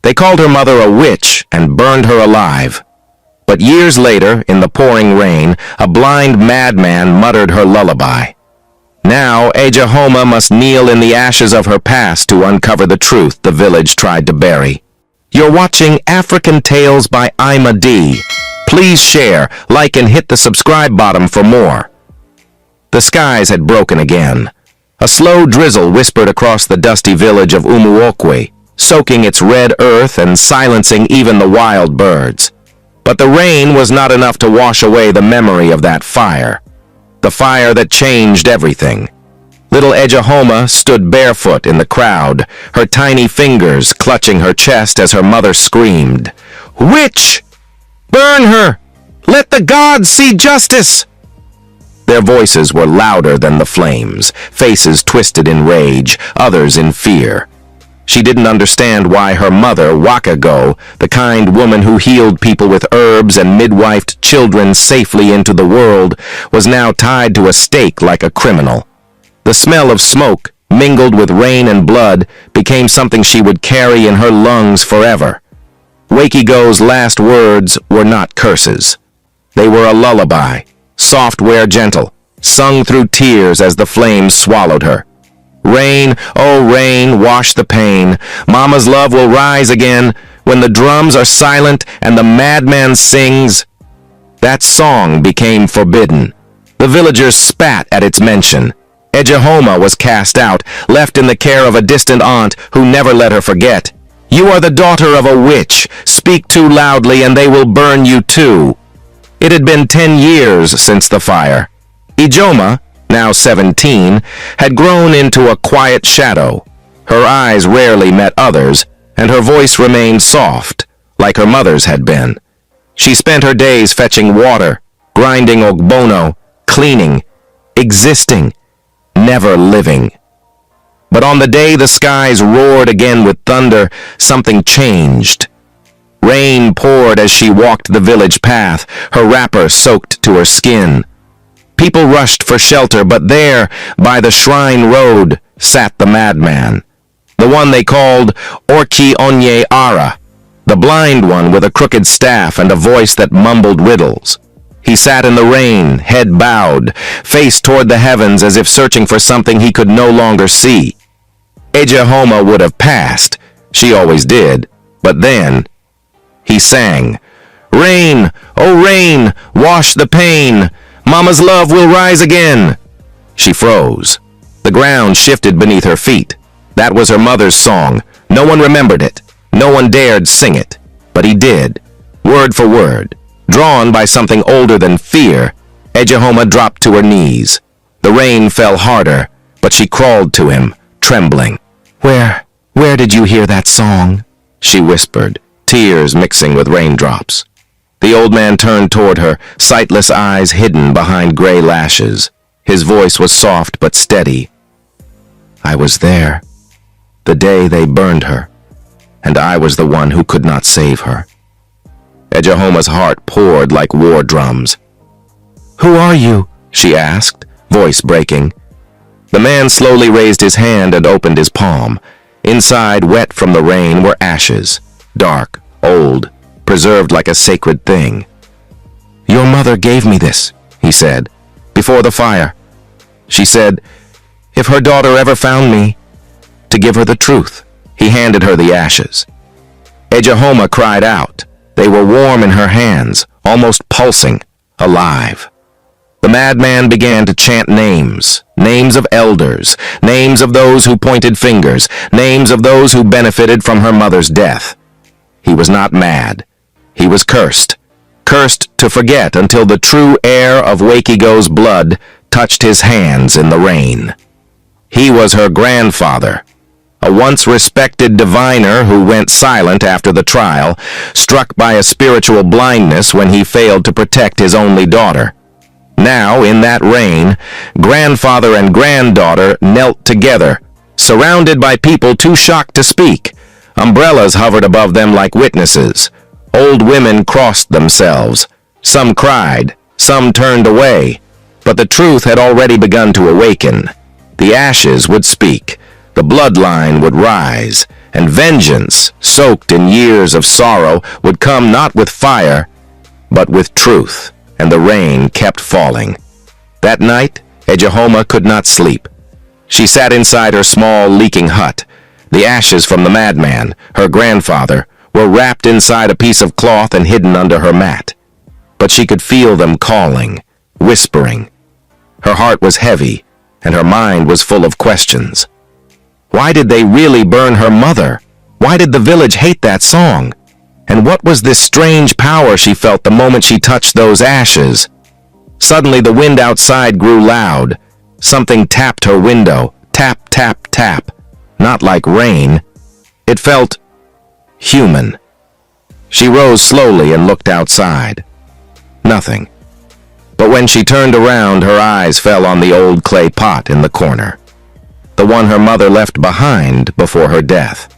They called her mother a witch and burned her alive. But years later, in the pouring rain, a blind madman muttered her lullaby. Now, Ejahoma must kneel in the ashes of her past to uncover the truth the village tried to bury. You're watching African Tales by Ima D. Please share, like, and hit the subscribe button for more. The skies had broken again. A slow drizzle whispered across the dusty village of Umuokwe, soaking its red earth and silencing even the wild birds. But the rain was not enough to wash away the memory of that fire. The fire that changed everything. Little Ejahoma stood barefoot in the crowd, her tiny fingers clutching her chest as her mother screamed, "Witch! Burn her! Let the gods see justice!" Their voices were louder than the flames, faces twisted in rage, others in fear. She didn't understand why her mother, Wakago, the kind woman who healed people with herbs and midwifed children safely into the world, was now tied to a stake like a criminal. The smell of smoke, mingled with rain and blood, became something she would carry in her lungs forever. Wakigo's last words were not curses. They were a lullaby, soft where gentle, sung through tears as the flames swallowed her. Rain, oh rain, wash the pain. Mama's love will rise again when the drums are silent and the madman sings. That song became forbidden. The villagers spat at its mention. Ejahoma was cast out, left in the care of a distant aunt who never let her forget. You are the daughter of a witch. Speak too loudly and they will burn you too. It had been 10 years since the fire. Ijoma, now 17, had grown into a quiet shadow. Her eyes rarely met others, and her voice remained soft, like her mother's had been. She spent her days fetching water, grinding ogbono, cleaning, existing, never living. But on the day the skies roared again with thunder, something changed. Rain poured as she walked the village path, her wrapper soaked to her skin. People rushed for shelter, but there, by the shrine road, sat the madman. The one they called Orki Onye Ara, the blind one with a crooked staff and a voice that mumbled riddles. He sat in the rain, head bowed, face toward the heavens as if searching for something he could no longer see. Ejahoma would have passed, she always did, but then he sang, "Rain, oh rain, wash the pain. Mama's love will rise again." She froze. The ground shifted beneath her feet. That was her mother's song. No one remembered it. No one dared sing it. But he did, word for word. Drawn by something older than fear, Ejahoma dropped to her knees. The rain fell harder, but she crawled to him, trembling. Where did you hear that song?" she whispered, tears mixing with raindrops. The old man turned toward her, sightless eyes hidden behind gray lashes. His voice was soft but steady. "I was there, the day they burned her, and I was the one who could not save her." Ejahoma's heart poured like war drums. "Who are you?" she asked, voice breaking. The man slowly raised his hand and opened his palm. Inside, wet from the rain, were ashes, dark, old, preserved like a sacred thing. "Your mother gave me this," he said, "before the fire. She said, if her daughter ever found me, to give her the truth." He handed her the ashes. Ejahoma cried out. They were warm in her hands, almost pulsing, alive. The madman began to chant names, names of elders, names of those who pointed fingers, names of those who benefited from her mother's death. He was not mad. He was cursed. Cursed to forget until the true heir of Wakigo's blood touched his hands in the rain. He was her grandfather, a once respected diviner who went silent after the trial, struck by a spiritual blindness when he failed to protect his only daughter. Now, in that rain, grandfather and granddaughter knelt together, surrounded by people too shocked to speak. Umbrellas hovered above them like witnesses. Old women crossed themselves. Some cried, some turned away. But the truth had already begun to awaken. The ashes would speak. The bloodline would rise, and vengeance, soaked in years of sorrow, would come not with fire, but with truth, and the rain kept falling. That night, Ejahoma could not sleep. She sat inside her small, leaking hut. The ashes from the madman, her grandfather, were wrapped inside a piece of cloth and hidden under her mat. But she could feel them calling, whispering. Her heart was heavy, and her mind was full of questions. Why did they really burn her mother? Why did the village hate that song? And what was this strange power she felt the moment she touched those ashes? Suddenly the wind outside grew loud. Something tapped her window. Tap, tap, tap. Not like rain. It felt human. She rose slowly and looked outside. Nothing. But when she turned around, her eyes fell on the old clay pot in the corner. The one her mother left behind before her death.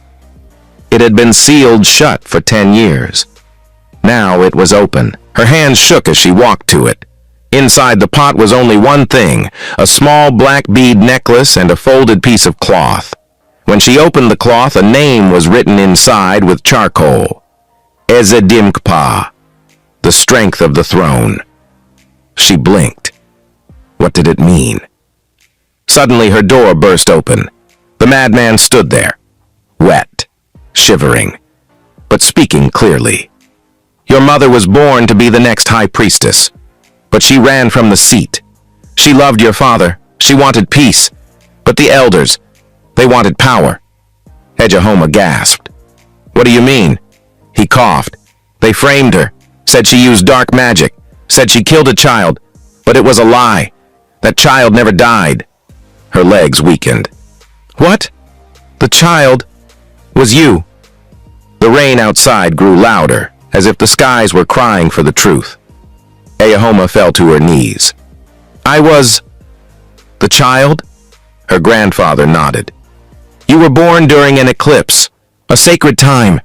It had been sealed shut for 10 years. Now it was open. Her hands shook as she walked to it. Inside the pot was only one thing, a small black bead necklace and a folded piece of cloth. When she opened the cloth, a name was written inside with charcoal. Ezedimkpa, the strength of the throne. She blinked. What did it mean? Suddenly her door burst open. The madman stood there, wet, shivering, but speaking clearly. Your mother was born to be the next high priestess, but she ran from the seat. She loved your father. She wanted peace. But the elders, they wanted power. Ejahoma gasped. What do you mean? He coughed. They framed her, said she used dark magic, said she killed a child, but it was a lie. That child never died. Her legs weakened. What? The child was you. The rain outside grew louder, as if the skies were crying for the truth. Ejahoma fell to her knees. I was the child? Her grandfather nodded. You were born during an eclipse, a sacred time.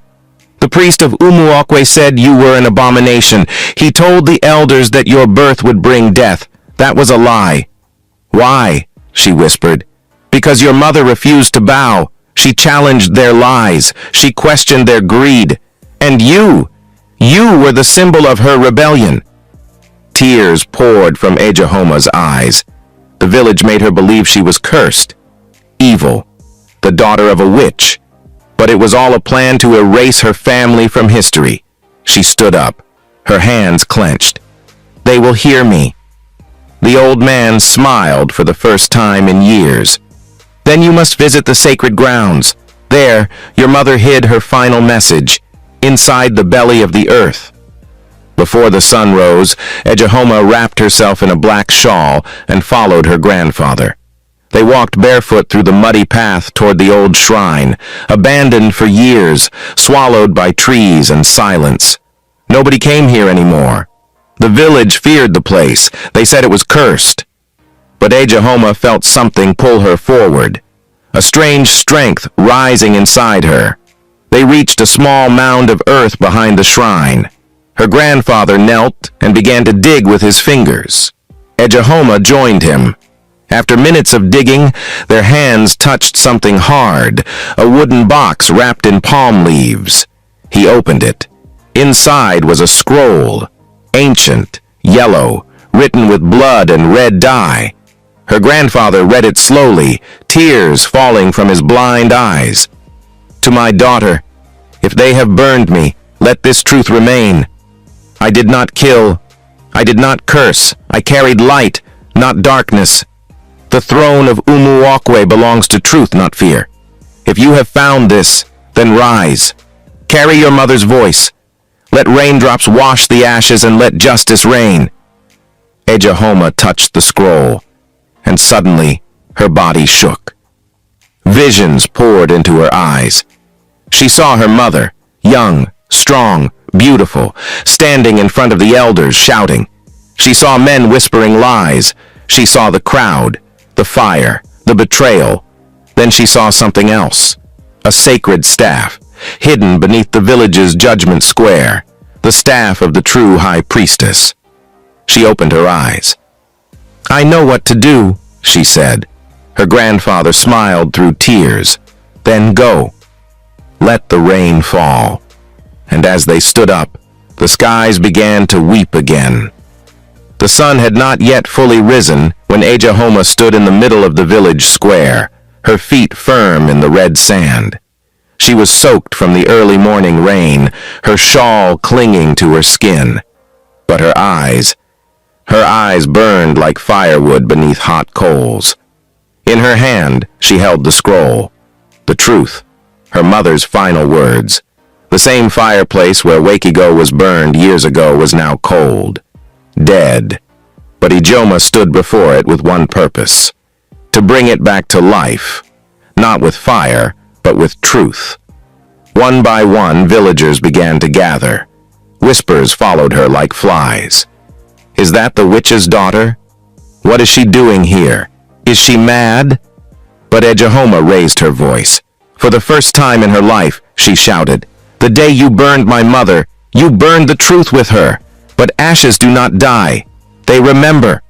The priest of Umuokwe said you were an abomination. He told the elders that your birth would bring death. That was a lie. Why? She whispered. Because your mother refused to bow. She challenged their lies. She questioned their greed. And you were the symbol of her rebellion. Tears poured from Ejahoma's eyes. The village made her believe she was cursed, evil, the daughter of a witch. But it was all a plan to erase her family from history. She stood up, her hands clenched. They will hear me. The old man smiled for the first time in years. Then you must visit the sacred grounds. There, your mother hid her final message, inside the belly of the earth. Before the sun rose, Ejahoma wrapped herself in a black shawl and followed her grandfather. They walked barefoot through the muddy path toward the old shrine, abandoned for years, swallowed by trees and silence. Nobody came here anymore. The village feared the place. They said it was cursed. But Ejahoma felt something pull her forward, a strange strength rising inside her. They reached a small mound of earth behind the shrine. Her grandfather knelt and began to dig with his fingers. Ejahoma joined him. After minutes of digging, their hands touched something hard, a wooden box wrapped in palm leaves. He opened it. Inside was a scroll, ancient, yellow, written with blood and red dye. Her grandfather read it slowly, tears falling from his blind eyes. To my daughter, if they have burned me, let this truth remain. I did not kill. I did not curse. I carried light, not darkness. The throne of Umuokwe belongs to truth, not fear. If you have found this, then rise. Carry your mother's voice. Let raindrops wash the ashes and let justice reign. Ejahoma touched the scroll, and suddenly her body shook. Visions poured into her eyes. She saw her mother, young, strong, beautiful, standing in front of the elders shouting. She saw men whispering lies. She saw the crowd, the fire, the betrayal. Then she saw something else, a sacred staff, hidden beneath the village's judgment square, the staff of the true high priestess. She opened her eyes. I know what to do, she said. Her grandfather smiled through tears. Then go. Let the rain fall. And as they stood up, the skies began to weep again. The sun had not yet fully risen when Ejahoma stood in the middle of the village square, her feet firm in the red sand. She was soaked from the early morning rain, her shawl clinging to her skin. But her eyes burned like firewood beneath hot coals. In her hand, she held the scroll, the truth, her mother's final words. The same fireplace where Wakigo was burned years ago was now cold, dead. But Ijoma stood before it with one purpose, to bring it back to life, not with fire, but with truth. One by one, villagers began to gather. Whispers followed her like flies. Is that the witch's daughter? What is she doing here? Is she mad? But Ejahoma raised her voice. For the first time in her life, she shouted, "The day you burned my mother, you burned the truth with her. But ashes do not die. They remember."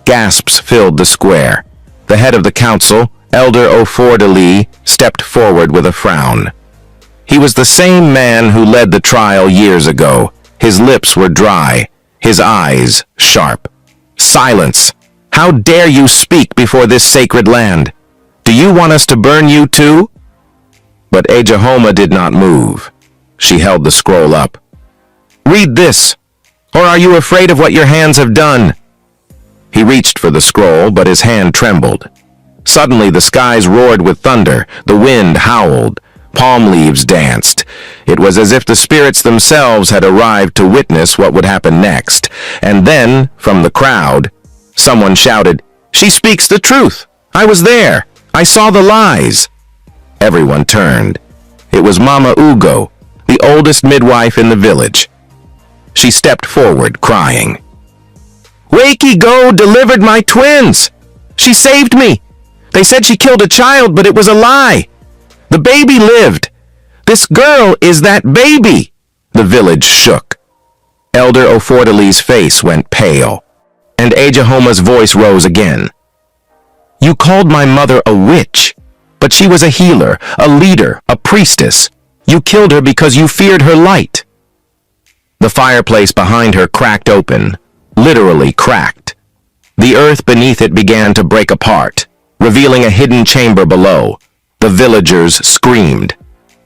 Gasps filled the square. The head of the council, Elder Ofordali, stepped forward with a frown. He was the same man who led the trial years ago. His lips were dry, his eyes sharp. "Silence! How dare you speak before this sacred land? Do you want us to burn you too?" But Ejahoma did not move. She held the scroll up. "Read this, or are you afraid of what your hands have done?" He reached for the scroll, but his hand trembled. Suddenly the skies roared with thunder, the wind howled, palm leaves danced. It was as if the spirits themselves had arrived to witness what would happen next. And then, from the crowd, someone shouted, "She speaks the truth! I was there! I saw the lies!" Everyone turned. It was Mama Ugo, the oldest midwife in the village. She stepped forward, crying. "Wakigo delivered my twins! She saved me! They said she killed a child, but it was a lie! The baby lived! This girl is that baby!" The village shook. Elder Ofordali's face went pale, and Ejahoma's voice rose again. "You called my mother a witch, but she was a healer, a leader, a priestess. You killed her because you feared her light." The fireplace behind her cracked open, literally cracked. The earth beneath it began to break apart, revealing a hidden chamber below. The villagers screamed,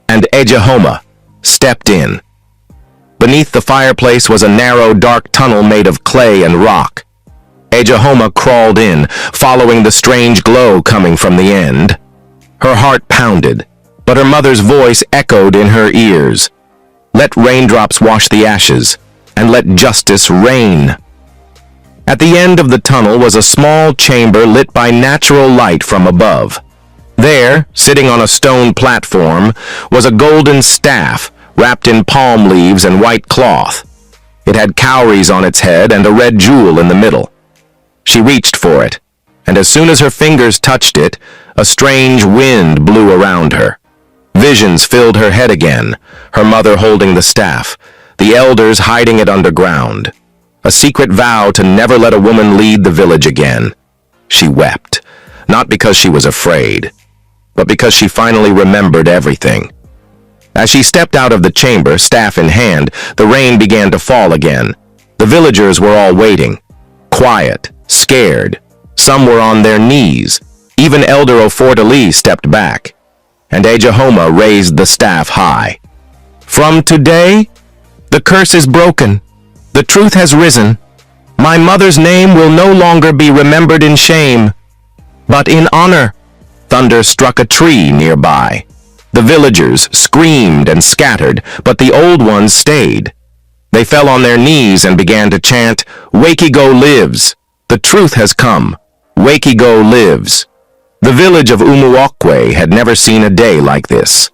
and Ejahoma stepped in. Beneath the fireplace was a narrow, dark tunnel made of clay and rock. Ejahoma crawled in, following the strange glow coming from the end. Her heart pounded, but her mother's voice echoed in her ears. "Let raindrops wash the ashes, and let justice reign." At the end of the tunnel was a small chamber lit by natural light from above. There, sitting on a stone platform, was a golden staff wrapped in palm leaves and white cloth. It had cowries on its head and a red jewel in the middle. She reached for it, and as soon as her fingers touched it, a strange wind blew around her. Visions filled her head again, her mother holding the staff, the elders hiding it underground. A secret vow to never let a woman lead the village again. She wept, not because she was afraid, but because she finally remembered everything. As she stepped out of the chamber, staff in hand, the rain began to fall again. The villagers were all waiting, quiet, scared. Some were on their knees. Even Elder Ofordali stepped back, and Ejahoma raised the staff high. "From today, the curse is broken. The truth has risen. My mother's name will no longer be remembered in shame, but in honor." Thunder struck a tree nearby. The villagers screamed and scattered, but the old ones stayed. They fell on their knees and began to chant, "Wakigo lives! The truth has come! Wakigo lives!" The village of Umuokwe had never seen a day like this.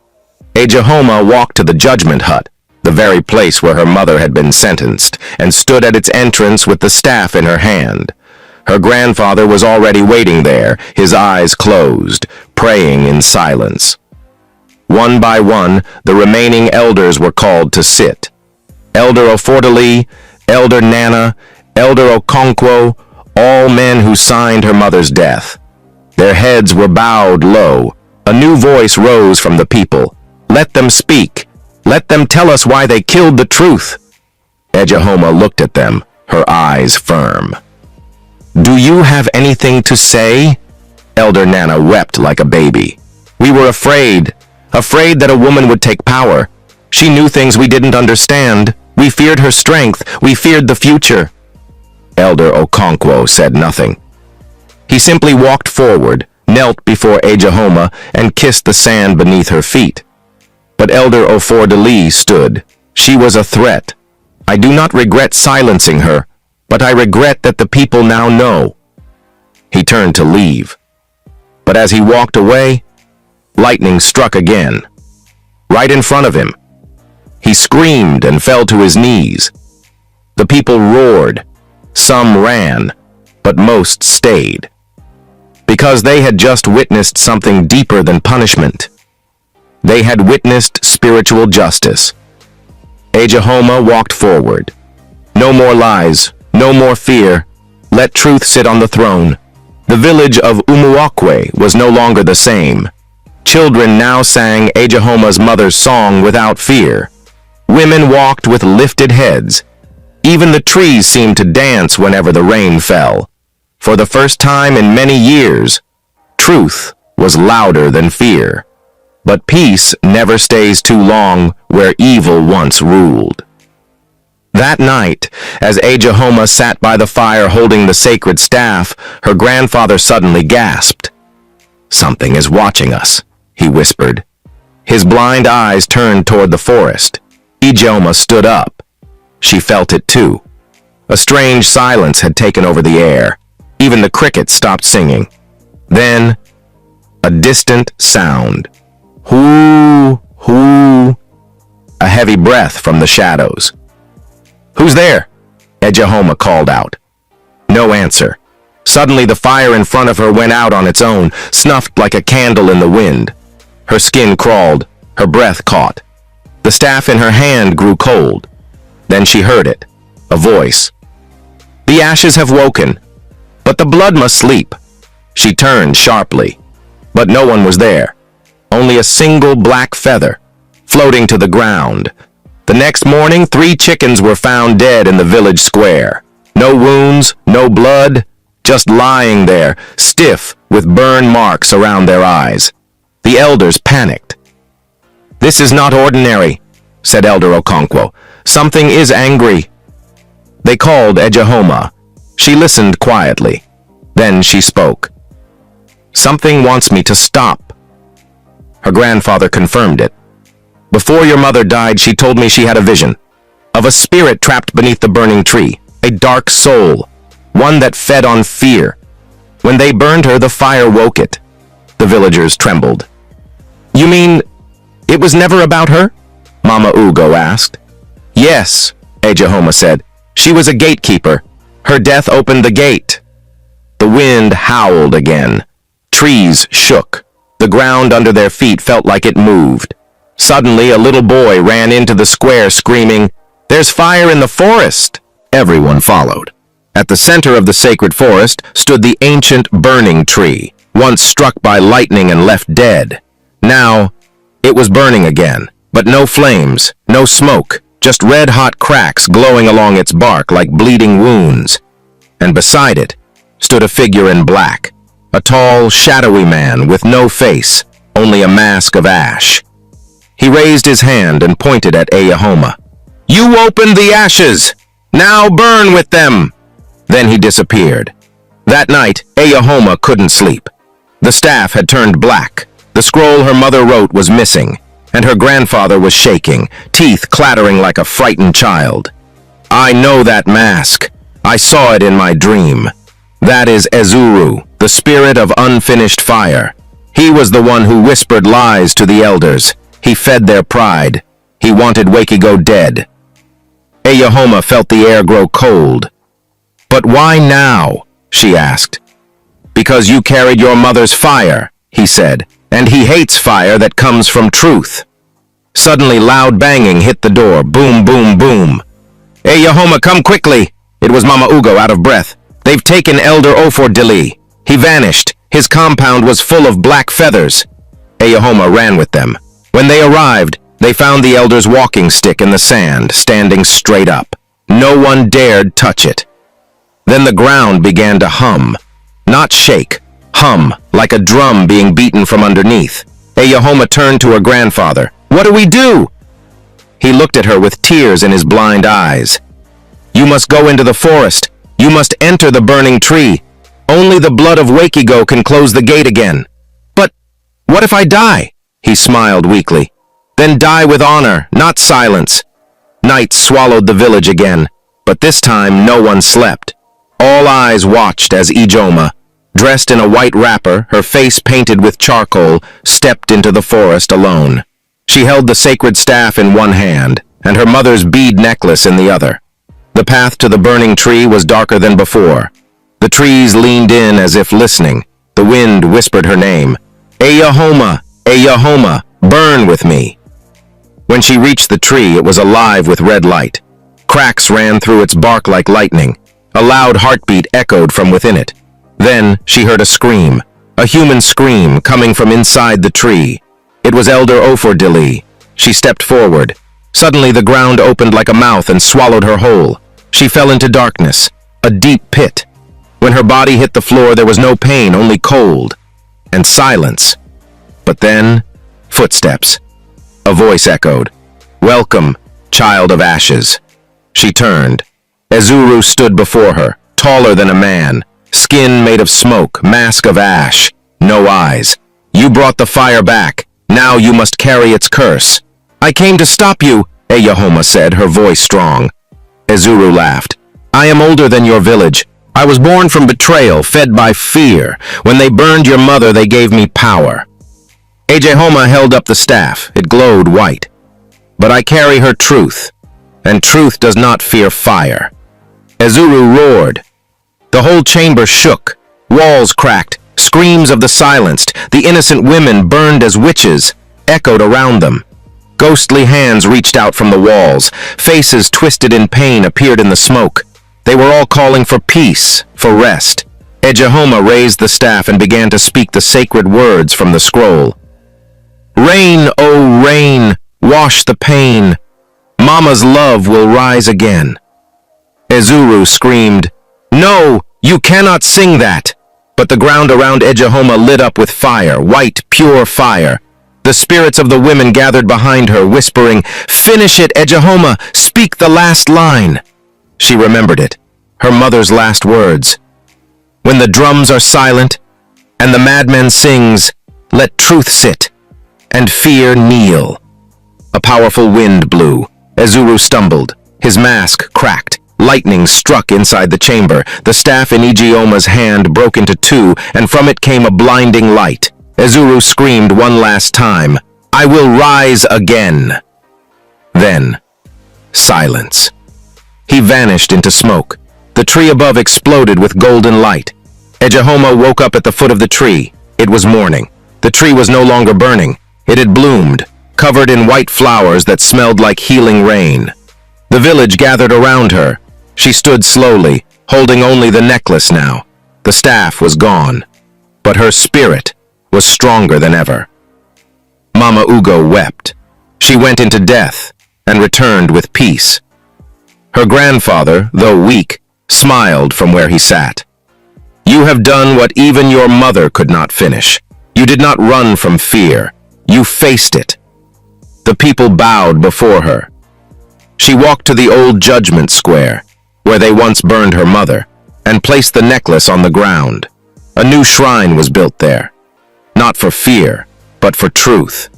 Ejahoma walked to the judgment hut, the very place where her mother had been sentenced, and stood at its entrance with the staff in her hand. Her grandfather was already waiting there, his eyes closed, praying in silence. One by one, the remaining elders were called to sit. Elder Ofordali, Elder Nana, Elder Okonkwo, all men who signed her mother's death. Their heads were bowed low. A new voice rose from the people. Let them speak. Let them tell us why they killed the truth. Ejahoma looked at them, her eyes firm. Do you have anything to say? Elder Nana wept like a baby. We were afraid that a woman would take power. She knew things we didn't understand. We feared her strength. We feared the future. Elder Okonkwo said nothing. He simply walked forward, knelt before Ejahoma, and kissed the sand beneath her feet. But Elder Ofordali stood. She was a threat. I do not regret silencing her, but I regret that the people now know. He turned to leave. But as he walked away, lightning struck again. Right in front of him. He screamed and fell to his knees. The people roared. Some ran, but most stayed. Because they had just witnessed something deeper than punishment. They had witnessed spiritual justice. Ejahoma walked forward. No more lies, no more fear. Let truth sit on the throne. The village of Umuokwe was no longer the same. Children now sang Ejahoma's mother's song without fear. Women walked with lifted heads. Even the trees seemed to dance whenever the rain fell. For the first time in many years, truth was louder than fear. But peace never stays too long where evil once ruled. That night, as Ejahoma sat by the fire holding the sacred staff, her grandfather suddenly gasped. Something is watching us, he whispered. His blind eyes turned toward the forest. Ejahoma stood up. She felt it too. A strange silence had taken over the air. Even the crickets stopped singing. Then, a distant sound. Hoo, hoo. A heavy breath from the shadows. Who's there? Ejahoma called out. No answer. Suddenly the fire in front of her went out on its own, snuffed like a candle in the wind. Her skin crawled, her breath caught. The staff in her hand grew cold. Then she heard it, a voice. The ashes have woken, but the blood must sleep. She turned sharply, but no one was there. Only a single black feather, floating to the ground. The next morning, 3 chickens were found dead in the village square. No wounds, no blood, just lying there, stiff with burn marks around their eyes. The elders panicked. This is not ordinary, said Elder Okonkwo. Something is angry. They called Ejahoma. She listened quietly. Then she spoke. Something wants me to stop. Her grandfather confirmed it. Before your mother died, she told me she had a vision of a spirit trapped beneath the burning tree, a dark soul, one that fed on fear. When they burned her, the fire woke it. The villagers trembled. You mean it was never about her? Mama Ugo asked. Yes, Ejahoma said. She was a gatekeeper. Her death opened the gate. The wind howled again. Trees shook. The ground under their feet felt like it moved. Suddenly, a little boy ran into the square screaming, There's fire in the forest! Everyone followed. At the center of the sacred forest stood the ancient burning tree, once struck by lightning and left dead. Now, it was burning again, but no flames, no smoke, just red-hot cracks glowing along its bark like bleeding wounds. And beside it stood a figure in black, a tall, shadowy man with no face, only a mask of ash. He raised his hand and pointed at Ejahoma. You opened the ashes! Now burn with them! Then he disappeared. That night, Ejahoma couldn't sleep. The staff had turned black. The scroll her mother wrote was missing, and her grandfather was shaking, teeth clattering like a frightened child. I know that mask. I saw it in my dream. That is Ezuru, the spirit of unfinished fire. He was the one who whispered lies to the elders. He fed their pride. He wanted Wakigo dead. Ejahoma felt the air grow cold. But why now? She asked. Because you carried your mother's fire, he said, and he hates fire that comes from truth. Suddenly loud banging hit the door, boom, boom, boom. Ejahoma, come quickly! It was Mama Ugo out of breath. They've taken Elder Ofordili. He vanished. His compound was full of black feathers. Eohoma ran with them. When they arrived, they found the elder's walking stick in the sand, standing straight up. No one dared touch it. Then the ground began to hum. Not shake, hum, like a drum being beaten from underneath. Eohoma turned to her grandfather. "What do we do?" He looked at her with tears in his blind eyes. "You must go into the forest. You must enter the burning tree. Only the blood of Wakigo can close the gate again." "But what if I die?" He smiled weakly. "Then die with honor, not silence." Night swallowed the village again, but this time no one slept. All eyes watched as Ijoma, dressed in a white wrapper, her face painted with charcoal, stepped into the forest alone. She held the sacred staff in one hand, and her mother's bead necklace in the other. The path to the burning tree was darker than before. The trees leaned in as if listening. The wind whispered her name. "Eohoma, Eohoma, burn with me." When she reached the tree, it was alive with red light. Cracks ran through its bark like lightning. A loud heartbeat echoed from within it. Then she heard a scream, a human scream coming from inside the tree. It was Elder Ofordili. She stepped forward. Suddenly the ground opened like a mouth and swallowed her whole. She fell into darkness, a deep pit. When her body hit the floor, there was no pain, only cold and silence. But then, footsteps. A voice echoed, "Welcome, child of ashes." She turned. Ezuru stood before her, taller than a man, skin made of smoke, mask of ash, no eyes. "You brought the fire back. Now you must carry its curse." "I came to stop you," Eohoma said, her voice strong. Ezuru laughed. "I am older than your village. I was born from betrayal, fed by fear. When they burned your mother, they gave me power." Eohoma held up the staff. It glowed white. "But I carry her truth, and truth does not fear fire." Ezuru roared. The whole chamber shook. Walls cracked. Screams of the silenced, the innocent women burned as witches, echoed around them. Ghostly hands reached out from the walls. Faces twisted in pain appeared in the smoke. They were all calling for peace, for rest. Eohoma raised the staff and began to speak the sacred words from the scroll. "Rain, oh rain, wash the pain. Mama's love will rise again." Ezuru screamed, "No, you cannot sing that." But the ground around Eohoma lit up with fire, white, pure fire. The spirits of the women gathered behind her, whispering, "Finish it, Eohoma, speak the last line." She remembered it, her mother's last words. "When the drums are silent, and the madman sings, let truth sit, and fear kneel." A powerful wind blew. Ezuru stumbled. His mask cracked. Lightning struck inside the chamber. The staff in Ijioma's hand broke into two, and from it came a blinding light. Ezuru screamed one last time, "I will rise again." Then, silence. He vanished into smoke. The tree above exploded with golden light. Eohoma woke up at the foot of the tree. It was morning. The tree was no longer burning. It had bloomed, covered in white flowers that smelled like healing rain. The village gathered around her. She stood slowly, holding only the necklace now. The staff was gone, but her spirit was stronger than ever. Mama Ugo wept. She went into death and returned with peace. Her grandfather, though weak, smiled from where he sat. "You have done what even your mother could not finish. You did not run from fear. You faced it." The people bowed before her. She walked to the old judgment square, where they once burned her mother, and placed the necklace on the ground. A new shrine was built there, not for fear, but for truth.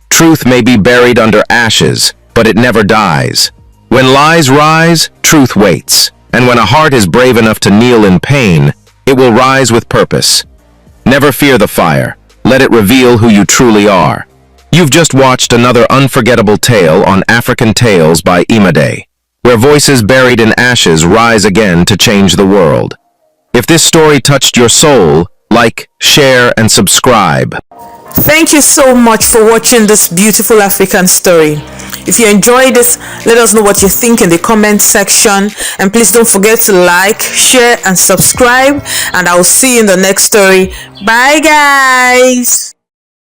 Truth may be buried under ashes, but it never dies. When lies rise, truth waits, and when a heart is brave enough to kneel in pain, it will rise with purpose. Never fear the fire. Let it reveal who you truly are. You've just watched another unforgettable tale on African Tales by Imade, where voices buried in ashes rise again to change the world. If this story touched your soul, like, share, and subscribe. Thank you so much for watching this beautiful African story. If you enjoyed this, let us know what you think in the comment section, and please don't forget to like, share and subscribe, and I will see you in the next story. Bye guys.